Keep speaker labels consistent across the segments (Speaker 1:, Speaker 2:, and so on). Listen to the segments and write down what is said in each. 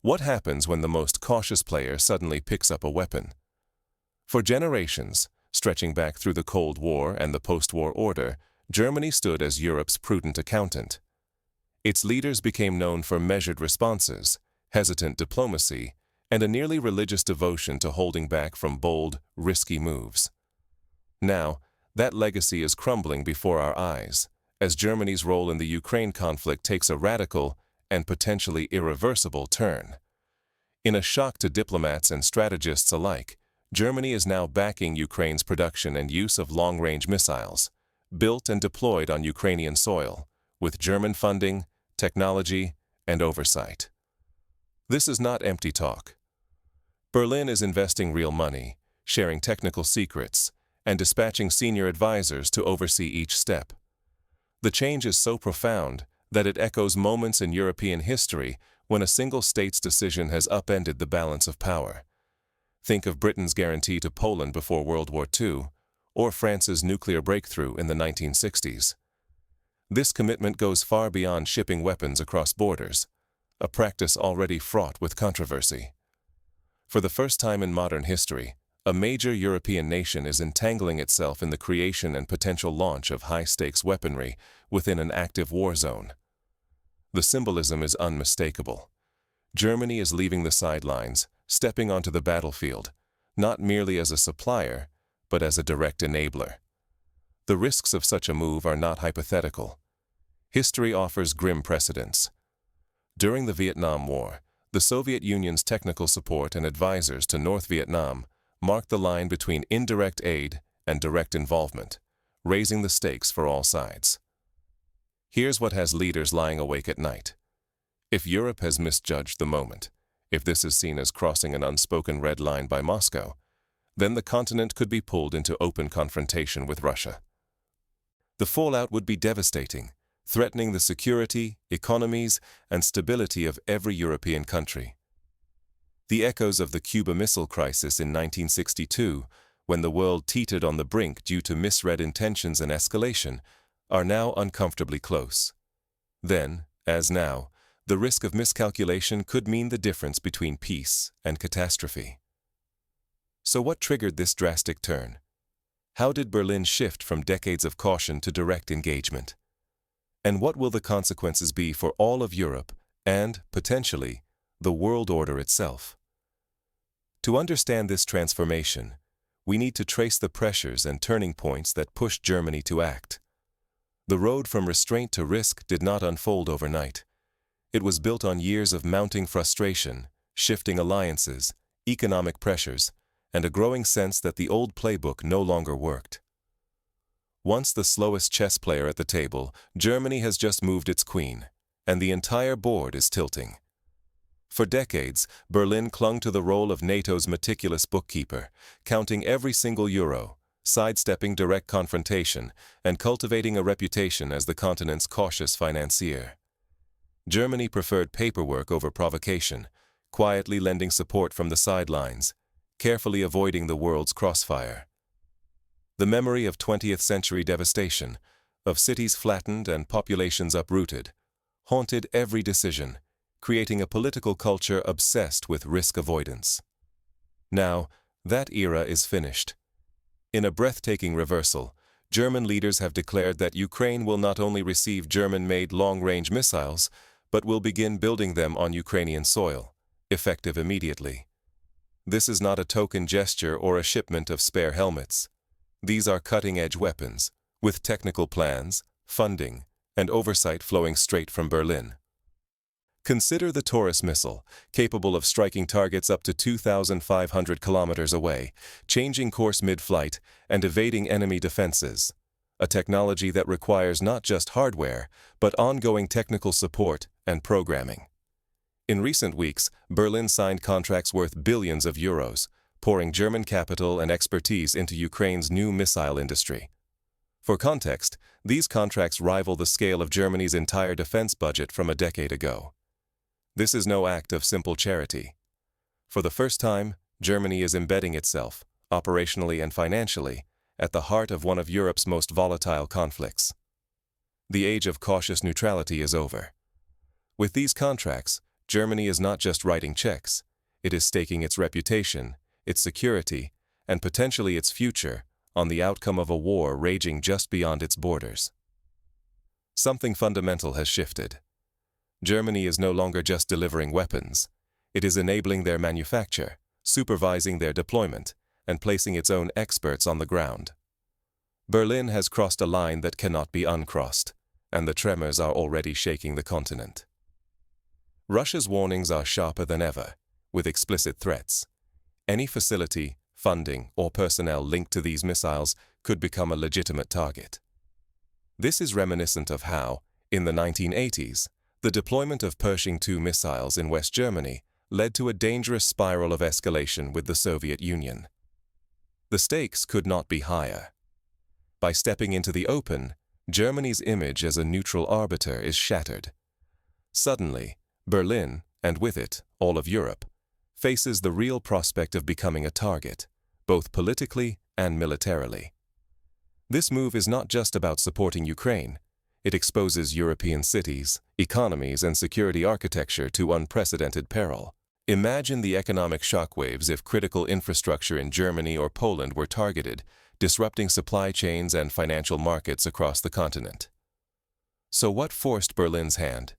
Speaker 1: What happens when the most cautious player suddenly picks up a weapon? For generations, stretching back through the Cold War and the post-war order, Germany stood as Europe's prudent accountant. Its leaders became known for measured responses, hesitant diplomacy, and a nearly religious devotion to holding back from bold, risky moves. Now, that legacy is crumbling before our eyes, as Germany's role in the Ukraine conflict takes a radical and potentially irreversible turn. In a shock to diplomats and strategists alike, Germany is now backing Ukraine's production and use of long-range missiles, built and deployed on Ukrainian soil, with German funding, technology, and oversight. This is not empty talk. Berlin is investing real money, sharing technical secrets, and dispatching senior advisors to oversee each step. The change is so profound that it echoes moments in European history when a single state's decision has upended the balance of power. Think of Britain's guarantee to Poland before World War II, or France's nuclear breakthrough in the 1960s. This commitment goes far beyond shipping weapons across borders, a practice already fraught with controversy. For the first time in modern history, a major European nation is entangling itself in the creation and potential launch of high-stakes weaponry within an active war zone. The symbolism is unmistakable. Germany is leaving the sidelines, stepping onto the battlefield, not merely as a supplier, but as a direct enabler. The risks of such a move are not hypothetical. History offers grim precedents. During the Vietnam War, the Soviet Union's technical support and advisors to North Vietnam marked the line between indirect aid and direct involvement, raising the stakes for all sides. Here's what has leaders lying awake at night. If Europe has misjudged the moment, if this is seen as crossing an unspoken red line by Moscow, then the continent could be pulled into open confrontation with Russia. The fallout would be devastating, threatening the security, economies, and stability of every European country. The echoes of the Cuba Missile Crisis in 1962, when the world teetered on the brink due to misread intentions and escalation, are now uncomfortably close. Then, as now, the risk of miscalculation could mean the difference between peace and catastrophe. So what triggered this drastic turn? How did Berlin shift from decades of caution to direct engagement? And what will the consequences be for all of Europe and, potentially, the world order itself? To understand this transformation, we need to trace the pressures and turning points that pushed Germany to act. The road from restraint to risk did not unfold overnight. It was built on years of mounting frustration, shifting alliances, economic pressures, and a growing sense that the old playbook no longer worked. Once the slowest chess player at the table, Germany has just moved its queen, and the entire board is tilting. For decades, Berlin clung to the role of NATO's meticulous bookkeeper, counting every single euro, sidestepping direct confrontation, and cultivating a reputation as the continent's cautious financier. Germany preferred paperwork over provocation, quietly lending support from the sidelines, carefully avoiding the world's crossfire. The memory of 20th-century devastation, of cities flattened and populations uprooted, haunted every decision, creating a political culture obsessed with risk avoidance. Now, that era is finished. In a breathtaking reversal, German leaders have declared that Ukraine will not only receive German-made long-range missiles, but will begin building them on Ukrainian soil, effective immediately. This is not a token gesture or a shipment of spare helmets. These are cutting-edge weapons, with technical plans, funding, and oversight flowing straight from Berlin. Consider the Taurus missile, capable of striking targets up to 2,500 kilometers away, changing course mid-flight, and evading enemy defenses. A technology that requires not just hardware, but ongoing technical support and programming. In recent weeks, Berlin signed contracts worth billions of euros, pouring German capital and expertise into Ukraine's new missile industry. For context, these contracts rival the scale of Germany's entire defense budget from a decade ago. This is no act of simple charity. For the first time, Germany is embedding itself, operationally and financially, at the heart of one of Europe's most volatile conflicts. The age of cautious neutrality is over. With these contracts, Germany is not just writing checks, it is staking its reputation, its security, and potentially its future on the outcome of a war raging just beyond its borders. Something fundamental has shifted. Germany is no longer just delivering weapons. It is enabling their manufacture, supervising their deployment, and placing its own experts on the ground. Berlin has crossed a line that cannot be uncrossed, and the tremors are already shaking the continent. Russia's warnings are sharper than ever, with explicit threats. Any facility, funding, or personnel linked to these missiles could become a legitimate target. This is reminiscent of how, in the 1980s, the deployment of Pershing II missiles in West Germany led to a dangerous spiral of escalation with the Soviet Union. The stakes could not be higher. By stepping into the open, Germany's image as a neutral arbiter is shattered. Suddenly, Berlin, and with it, all of Europe, faces the real prospect of becoming a target, both politically and militarily. This move is not just about supporting Ukraine. It exposes European cities, economies, and security architecture to unprecedented peril. Imagine the economic shockwaves if critical infrastructure in Germany or Poland were targeted, disrupting supply chains and financial markets across the continent. So what forced Berlin's hand?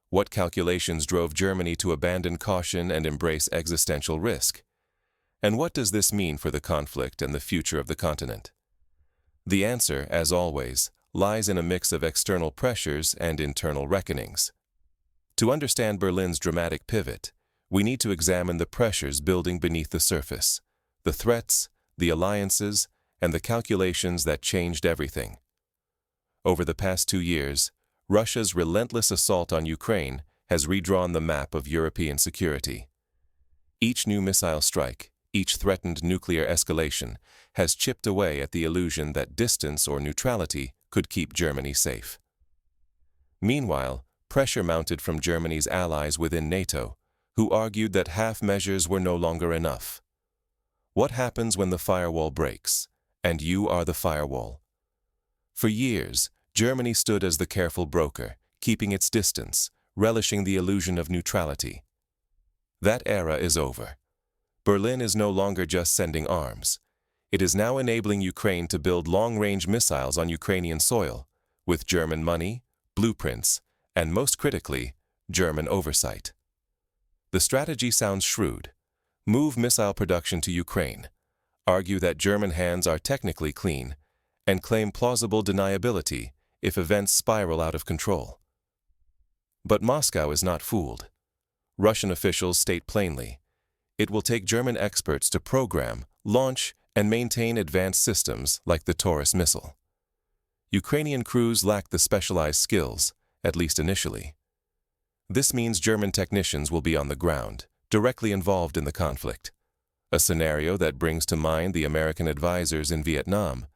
Speaker 1: What calculations drove Germany to abandon caution and embrace existential risk? And what does this mean for the conflict and the future of the continent? The answer, as always, lies in a mix of external pressures and internal reckonings. To understand Berlin's dramatic pivot, we need to examine the pressures building beneath the surface, the threats, the alliances, and the calculations that changed everything. Over the past 2 years, Russia's relentless assault on Ukraine has redrawn the map of European security. Each new missile strike, each threatened nuclear escalation, has chipped away at the illusion that distance or neutrality could keep Germany safe. Meanwhile, pressure mounted from Germany's allies within NATO, who argued that half measures were no longer enough. What happens when the firewall breaks, and you are the firewall? For years, Germany stood as the careful broker, keeping its distance, relishing the illusion of neutrality. That era is over. Berlin is no longer just sending arms. It is now enabling Ukraine to build long-range missiles on Ukrainian soil, with German money, blueprints, and most critically, German oversight. The strategy sounds shrewd. Move missile production to Ukraine, argue that German hands are technically clean, and claim plausible deniability if events spiral out of control. But Moscow is not fooled. Russian officials state plainly, it will take German experts to program, launch, and maintain advanced systems like the Taurus missile. Ukrainian crews lack the specialized skills, at least initially. This means German technicians will be on the ground, directly involved in the conflict, a scenario that brings to mind the American advisors in Vietnam,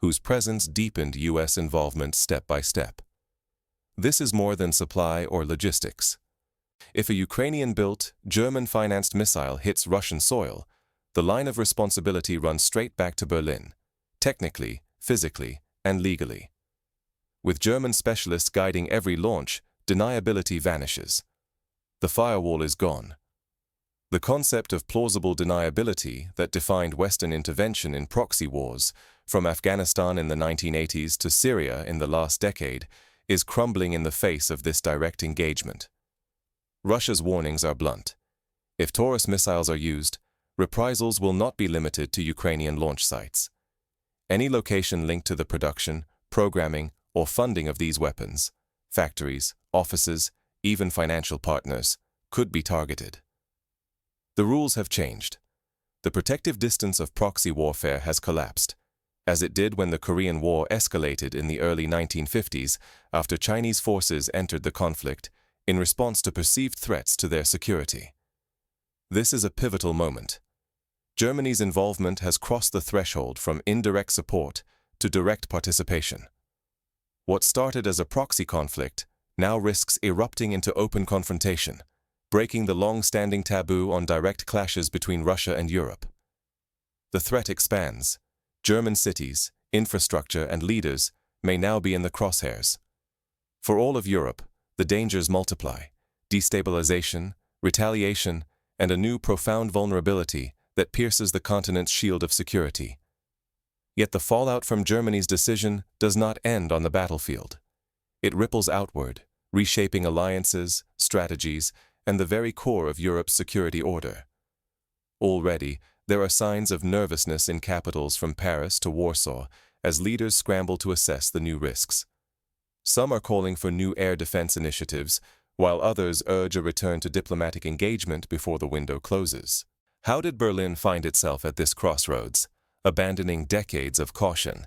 Speaker 1: whose presence deepened U.S. involvement step by step. This is more than supply or logistics. If a Ukrainian-built, German-financed missile hits Russian soil, the line of responsibility runs straight back to Berlin, technically, physically, and legally. With German specialists guiding every launch, deniability vanishes. The firewall is gone. The concept of plausible deniability that defined Western intervention in proxy wars, from Afghanistan in the 1980s to Syria in the last decade, is crumbling in the face of this direct engagement. Russia's warnings are blunt. If Taurus missiles are used, reprisals will not be limited to Ukrainian launch sites. Any location linked to the production, programming, or funding of these weapons, factories, offices, even financial partners, could be targeted. The rules have changed. The protective distance of proxy warfare has collapsed, as it did when the Korean War escalated in the early 1950s after Chinese forces entered the conflict in response to perceived threats to their security. This is a pivotal moment. Germany's involvement has crossed the threshold from indirect support to direct participation. What started as a proxy conflict now risks erupting into open confrontation, breaking the long-standing taboo on direct clashes between Russia and Europe. The threat expands. German cities, infrastructure, and leaders may now be in the crosshairs. For all of Europe, the dangers multiply: destabilization, retaliation, and a new profound vulnerability that pierces the continent's shield of security. Yet the fallout from Germany's decision does not end on the battlefield. It ripples outward, reshaping alliances, strategies, and the very core of Europe's security order. Already, there are signs of nervousness in capitals from Paris to Warsaw as leaders scramble to assess the new risks. Some are calling for new air defense initiatives, while others urge a return to diplomatic engagement before the window closes. How did Berlin find itself at this crossroads, abandoning decades of caution?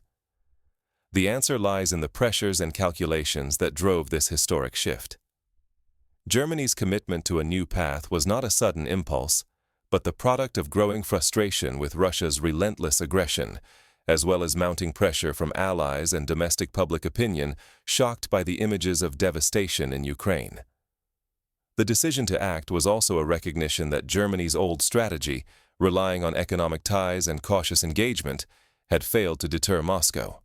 Speaker 1: The answer lies in the pressures and calculations that drove this historic shift. Germany's commitment to a new path was not a sudden impulse, but the product of growing frustration with Russia's relentless aggression, as well as mounting pressure from allies and domestic public opinion shocked by the images of devastation in Ukraine. The decision to act was also a recognition that Germany's old strategy, relying on economic ties and cautious engagement, had failed to deter Moscow.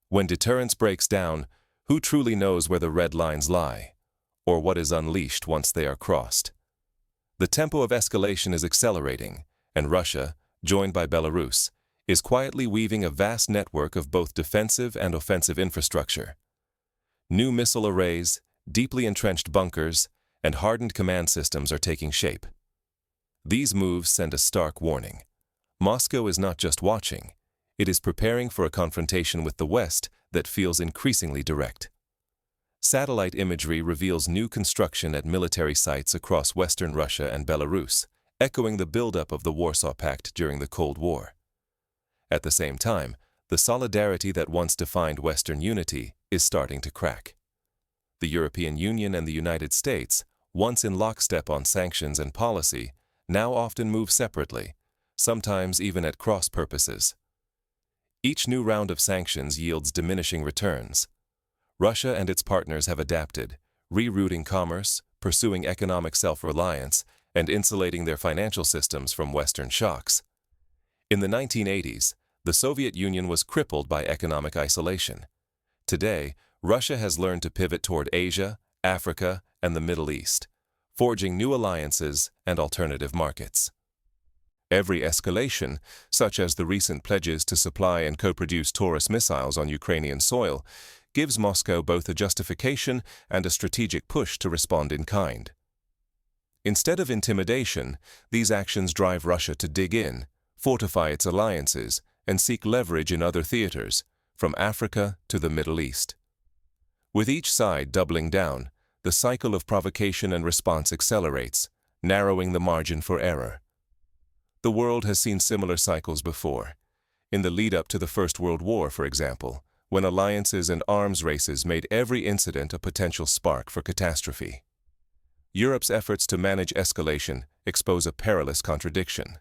Speaker 1: When deterrence breaks down, who truly knows where the red lines lie, or what is unleashed once they are crossed? The tempo of escalation is accelerating, and Russia, joined by Belarus, is quietly weaving a vast network of both defensive and offensive infrastructure. New missile arrays, deeply entrenched bunkers, and hardened command systems are taking shape. These moves send a stark warning. Moscow is not just watching, it is preparing for a confrontation with the West that feels increasingly direct. Satellite imagery reveals new construction at military sites across Western Russia and Belarus, echoing the buildup of the Warsaw Pact during the Cold War. At the same time, the solidarity that once defined Western unity is starting to crack. The European Union and the United States, once in lockstep on sanctions and policy, now often move separately, sometimes even at cross purposes. Each new round of sanctions yields diminishing returns. Russia and its partners have adapted, rerouting commerce, pursuing economic self-reliance, and insulating their financial systems from Western shocks. In the 1980s, the Soviet Union was crippled by economic isolation. Today, Russia has learned to pivot toward Asia, Africa, and the Middle East, forging new alliances and alternative markets. Every escalation, such as the recent pledges to supply and co-produce Taurus missiles on Ukrainian soil, gives Moscow both a justification and a strategic push to respond in kind. Instead of intimidation, these actions drive Russia to dig in, fortify its alliances, and seek leverage in other theaters, from Africa to the Middle East. With each side doubling down, the cycle of provocation and response accelerates, narrowing the margin for error. The world has seen similar cycles before. In the lead-up to the First World War, for example, when alliances and arms races made every incident a potential spark for catastrophe. Europe's efforts to manage escalation expose a perilous contradiction.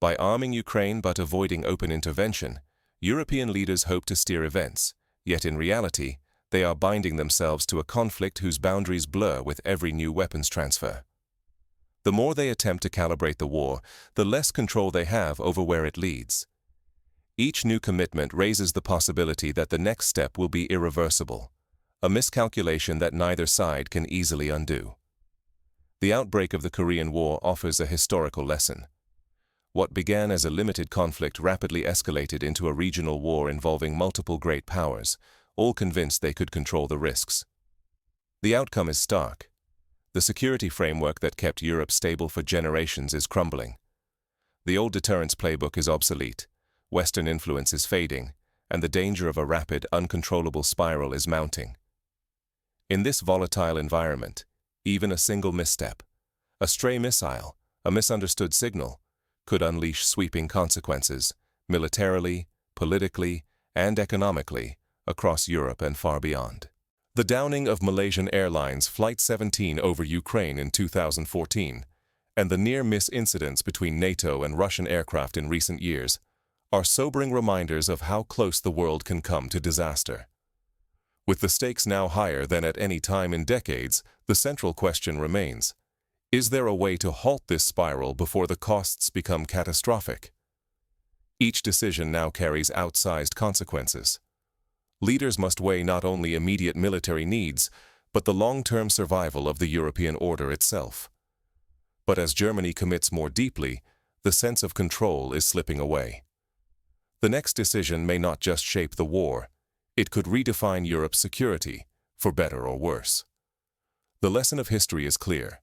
Speaker 1: By arming Ukraine but avoiding open intervention, European leaders hope to steer events, yet in reality, they are binding themselves to a conflict whose boundaries blur with every new weapons transfer. The more they attempt to calibrate the war, the less control they have over where it leads. Each new commitment raises the possibility that the next step will be irreversible, a miscalculation that neither side can easily undo. The outbreak of the Korean War offers a historical lesson. What began as a limited conflict rapidly escalated into a regional war involving multiple great powers, all convinced they could control the risks. The outcome is stark. The security framework that kept Europe stable for generations is crumbling. The old deterrence playbook is obsolete, Western influence is fading, and the danger of a rapid, uncontrollable spiral is mounting. In this volatile environment, even a single misstep, a stray missile, a misunderstood signal, could unleash sweeping consequences, militarily, politically, and economically, across Europe and far beyond. The downing of Malaysian Airlines Flight 17 over Ukraine in 2014, and the near-miss incidents between NATO and Russian aircraft in recent years, are sobering reminders of how close the world can come to disaster. With the stakes now higher than at any time in decades, the central question remains: is there a way to halt this spiral before the costs become catastrophic? Each decision now carries outsized consequences. Leaders must weigh not only immediate military needs, but the long-term survival of the European order itself. But as Germany commits more deeply, the sense of control is slipping away. The next decision may not just shape the war, it could redefine Europe's security, for better or worse. The lesson of history is clear.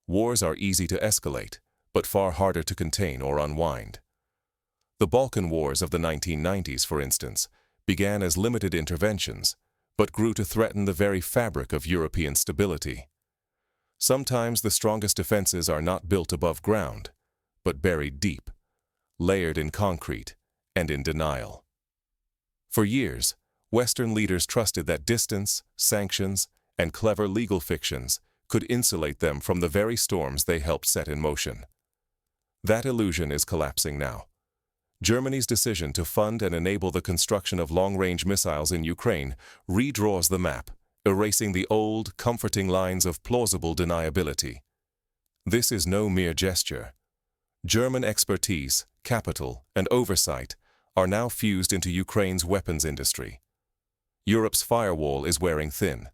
Speaker 1: Wars are easy to escalate, but far harder to contain or unwind. The Balkan Wars of the 1990s, for instance, began as limited interventions, but grew to threaten the very fabric of European stability. Sometimes the strongest defenses are not built above ground, but buried deep, layered in concrete and in denial. For years, Western leaders trusted that distance, sanctions, and clever legal fictions could insulate them from the very storms they helped set in motion. That illusion is collapsing now. Germany's decision to fund and enable the construction of long-range missiles in Ukraine redraws the map, erasing the old, comforting lines of plausible deniability. This is no mere gesture. German expertise, capital, and oversight are now fused into Ukraine's weapons industry. Europe's firewall is wearing thin.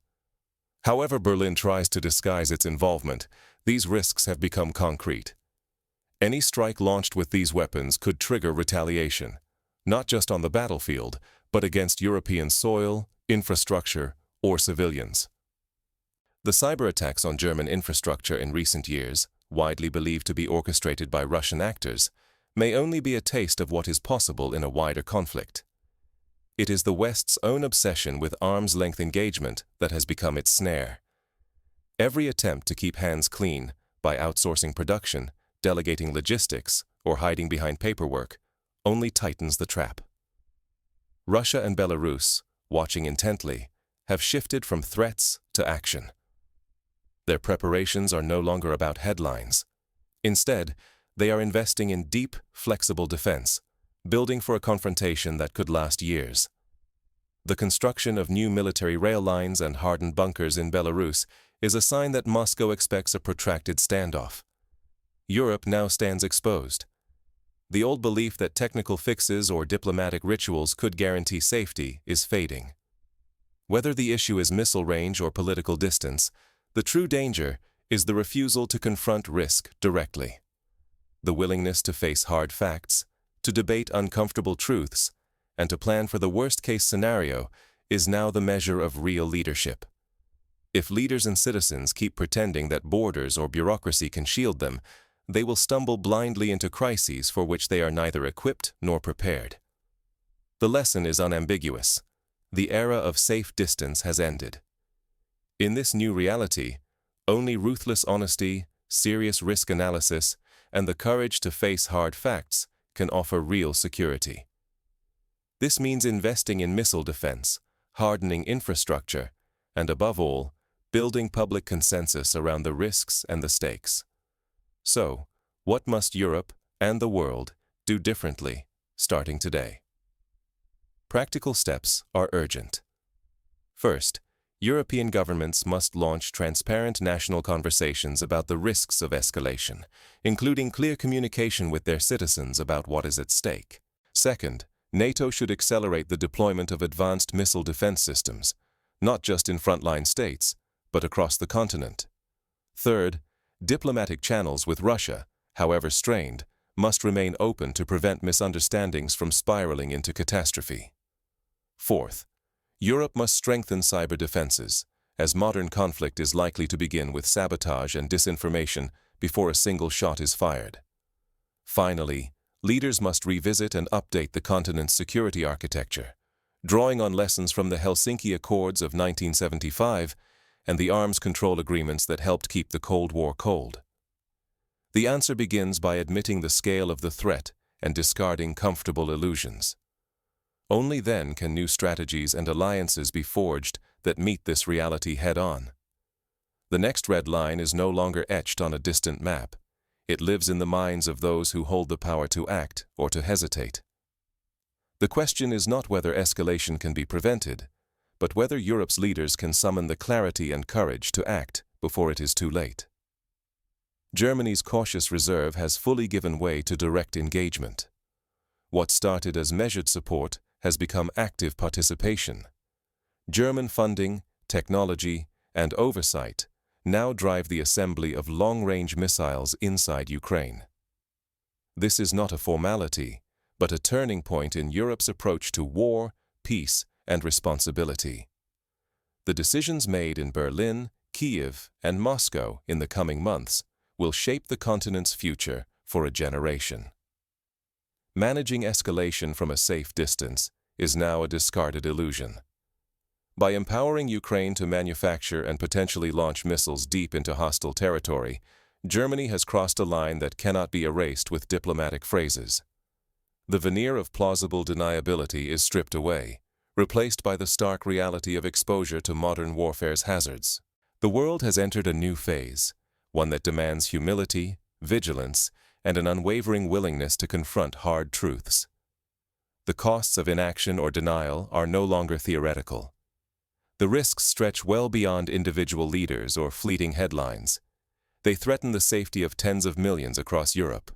Speaker 1: However Berlin tries to disguise its involvement, these risks have become concrete. Any strike launched with these weapons could trigger retaliation, not just on the battlefield, but against European soil, infrastructure, or civilians. The cyber attacks on German infrastructure in recent years, widely believed to be orchestrated by Russian actors, may only be a taste of what is possible in a wider conflict. It is the West's own obsession with arm's-length engagement that has become its snare. Every attempt to keep hands clean by outsourcing production, delegating logistics, or hiding behind paperwork only tightens the trap. Russia and Belarus, watching intently, have shifted from threats to action. Their preparations are no longer about headlines. Instead, they are investing in deep, flexible defense, building for a confrontation that could last years. The construction of new military rail lines and hardened bunkers in Belarus is a sign that Moscow expects a protracted standoff. Europe now stands exposed. The old belief that technical fixes or diplomatic rituals could guarantee safety is fading. Whether the issue is missile range or political distance, the true danger is the refusal to confront risk directly. The willingness to face hard facts, to debate uncomfortable truths, and to plan for the worst-case scenario is now the measure of real leadership. If leaders and citizens keep pretending that borders or bureaucracy can shield them, they will stumble blindly into crises for which they are neither equipped nor prepared. The lesson is unambiguous. The era of safe distance has ended. In this new reality, only ruthless honesty, serious risk analysis, and the courage to face hard facts can offer real security. This means investing in missile defense, hardening infrastructure, and above all, building public consensus around the risks and the stakes. So, what must Europe and the world do differently, starting today? Practical steps are urgent. First, European governments must launch transparent national conversations about the risks of escalation, including clear communication with their citizens about what is at stake. Second, NATO should accelerate the deployment of advanced missile defense systems, not just in frontline states, but across the continent. Third, diplomatic channels with Russia, however strained, must remain open to prevent misunderstandings from spiraling into catastrophe. Fourth, Europe must strengthen cyber defenses, as modern conflict is likely to begin with sabotage and disinformation before a single shot is fired. Finally, leaders must revisit and update the continent's security architecture, drawing on lessons from the Helsinki Accords of 1975 and the arms control agreements that helped keep the Cold War cold. The answer begins by admitting the scale of the threat and discarding comfortable illusions. Only then can new strategies and alliances be forged that meet this reality head-on. The next red line is no longer etched on a distant map. It lives in the minds of those who hold the power to act or to hesitate. The question is not whether escalation can be prevented, but whether Europe's leaders can summon the clarity and courage to act before it is too late. Germany's cautious reserve has fully given way to direct engagement. What started as measured support has become active participation. German funding, technology, and oversight now drive the assembly of long-range missiles inside Ukraine. This is not a formality, but a turning point in Europe's approach to war, peace, and responsibility. The decisions made in Berlin, Kiev, and Moscow in the coming months will shape the continent's future for a generation. Managing escalation from a safe distance is now a discarded illusion. By empowering Ukraine to manufacture and potentially launch missiles deep into hostile territory, Germany has crossed a line that cannot be erased with diplomatic phrases. The veneer of plausible deniability is stripped away, replaced by the stark reality of exposure to modern warfare's hazards. The world has entered a new phase, one that demands humility, vigilance, and an unwavering willingness to confront hard truths. The costs of inaction or denial are no longer theoretical. The risks stretch well beyond individual leaders or fleeting headlines. They threaten the safety of tens of millions across Europe.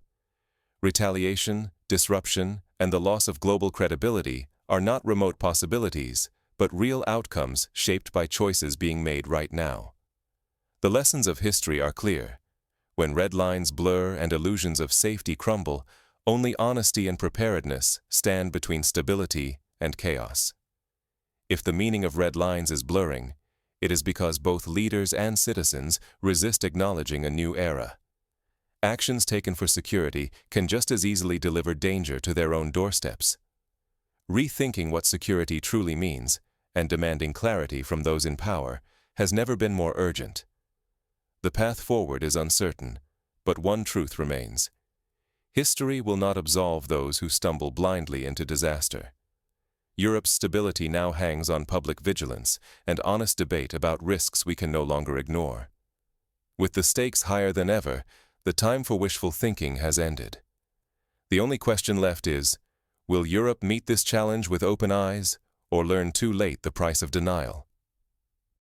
Speaker 1: Retaliation, disruption, and the loss of global credibility are not remote possibilities, but real outcomes shaped by choices being made right now. The lessons of history are clear. When red lines blur and illusions of safety crumble, only honesty and preparedness stand between stability and chaos. If the meaning of red lines is blurring, it is because both leaders and citizens resist acknowledging a new era. Actions taken for security can just as easily deliver danger to their own doorsteps. Rethinking what security truly means and demanding clarity from those in power has never been more urgent. The path forward is uncertain, but one truth remains. History will not absolve those who stumble blindly into disaster. Europe's stability now hangs on public vigilance and honest debate about risks we can no longer ignore. With the stakes higher than ever, the time for wishful thinking has ended. The only question left is, will Europe meet this challenge with open eyes or learn too late the price of denial?